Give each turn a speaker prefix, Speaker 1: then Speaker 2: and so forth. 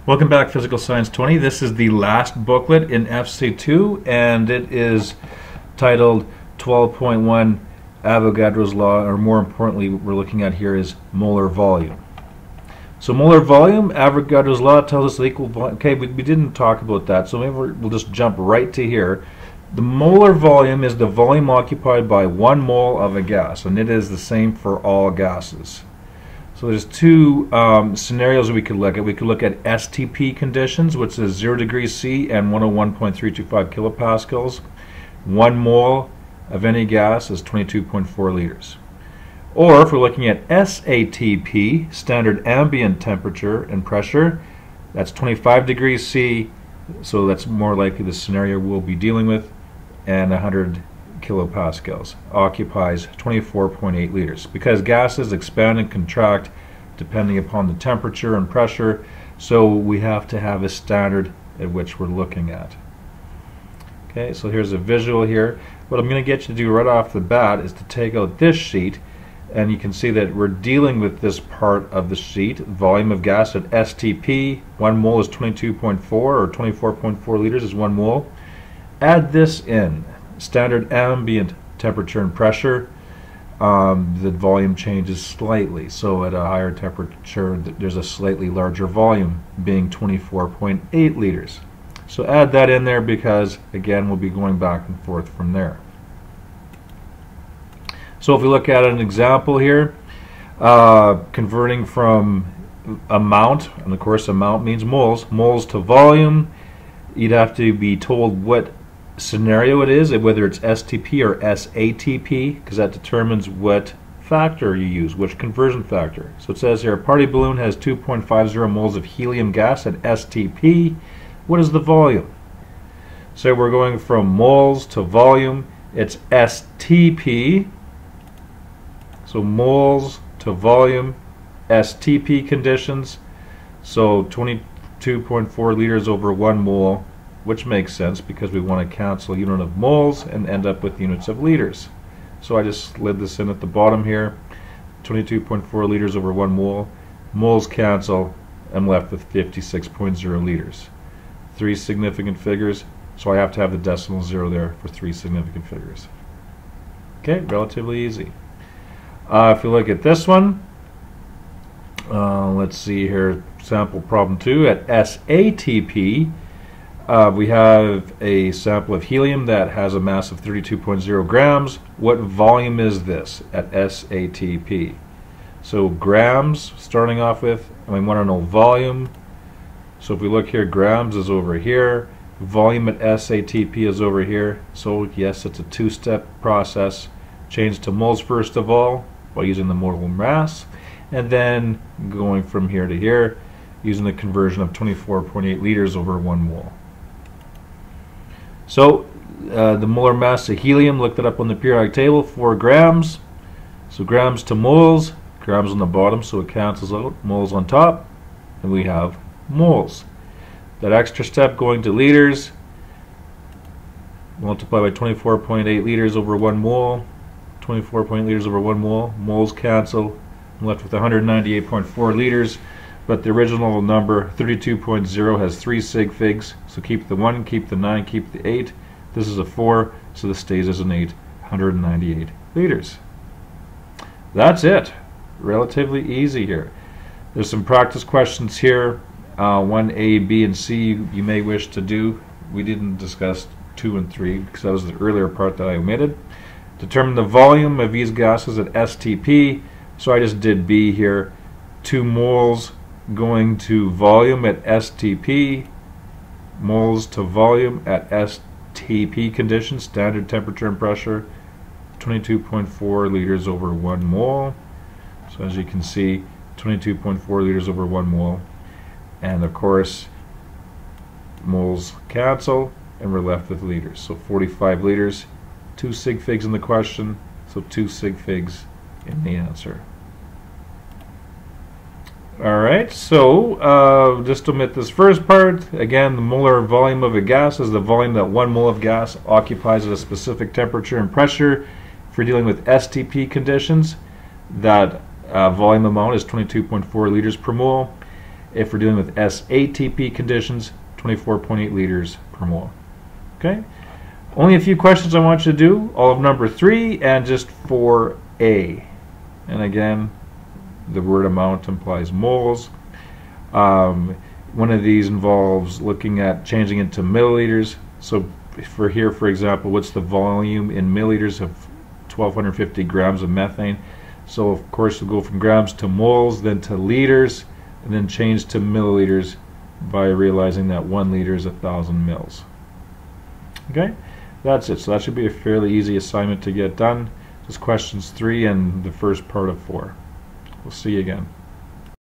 Speaker 1: Welcome back, Physical Science 20. This is the last booklet in FC2, and it is titled 12.1 Avogadro's Law, or more importantly, what we're looking at here is molar volume. So molar volume, Avogadro's Law tells us the equal volume. Okay, we didn't talk about that, so maybe we'll just jump right to here. The molar volume is the volume occupied by 1 mole of a gas, and it is the same for all gases. So there's two scenarios we could look at. We could look at STP conditions, which is 0 degrees C and 101.325 kilopascals. 1 mole of any gas is 22.4 liters. Or if we're looking at SATP, standard ambient temperature and pressure, that's 25 degrees C, so that's more likely the scenario we'll be dealing with, and 100 kilopascals, occupies 24.8 liters. Because gases expand and contract depending upon the temperature and pressure, so we have to have a standard at which we're looking at. Okay, so here's a visual here. What I'm going to get you to do right off the bat is to take out this sheet, and you can see that we're dealing with this part of the sheet. Volume of gas at STP, 1 mole is 22.4, or 24.4 liters is 1 mole. Add this in. Standard ambient temperature and pressure, the volume changes slightly. So at a higher temperature, there's a slightly larger volume, being 24.8 liters. So add that in there because, again, we'll be going back and forth from there. So if we look at an example here, converting from amount, and of course amount means moles to volume, you'd have to be told what scenario it is, whether it's STP or SATP, because that determines what factor you use, which conversion factor. So it says here, a party balloon has 2.50 moles of helium gas at STP. What is the volume? So we're going from moles to volume. It's STP. So moles to volume, STP conditions. So 22.4 liters over 1 mole, which makes sense because we want to cancel unit of moles and end up with units of liters. So I just slid this in at the bottom here. 22.4 liters over 1 mole. Moles cancel. I'm left with 56.0 liters. 3 significant figures, so I have to have the decimal 0 there for 3 significant figures. Okay, relatively easy. If we look at this one, let's see here, sample problem 2 at SATP. We have a sample of helium that has a mass of 32.0 grams. What volume is this at SATP? So grams, starting off with, and we want to know volume. So if we look here, grams is over here. Volume at SATP is over here. So yes, it's a 2-step process. Change to moles first of all by using the molar mass, and then going from here to here using the conversion of 24.8 liters over 1 mole. So the molar mass of helium, looked it up on the periodic table, 4 grams. So grams to moles, grams on the bottom, so it cancels out, moles on top, and we have moles. That extra step going to liters, multiply by 24.8 liters over 1 mole, 24.8 liters over 1 mole, moles cancel, I'm left with 198.4 liters. But the original number, 32.0, has 3 sig figs, so keep the 1, keep the 9, keep the 8. This is a 4, so this stays as an 8, 198 liters. That's it. Relatively easy here. There's some practice questions here. 1A, B, and C you may wish to do. We didn't discuss 2 and 3 because that was the earlier part that I omitted. Determine the volume of these gases at STP. So I just did B here. 2 moles going to volume at STP, moles to volume at STP conditions, standard temperature and pressure, 22.4 liters over 1 mole. So as you can see, 22.4 liters over 1 mole. And of course, moles cancel, and we're left with liters. So 45 liters, 2 sig figs in the question, so 2 sig figs in the answer. Alright, so just omit this first part. Again, the molar volume of a gas is the volume that 1 mole of gas occupies at a specific temperature and pressure. If we're dealing with STP conditions, that volume amount is 22.4 liters per mole. If we're dealing with SATP conditions, 24.8 liters per mole. Okay? Only a few questions I want you to do, all of number 3 and just 4A. And again, the word amount implies moles. One of these involves looking at changing it to milliliters. So for here, for example, what's the volume in milliliters of 1,250 grams of methane? So of course we'll go from grams to moles, then to liters, and then change to milliliters by realizing that 1 liter is 1,000 mils. Okay, that's it. So that should be a fairly easy assignment to get done. Just questions 3 and the first part of 4. We'll see you again.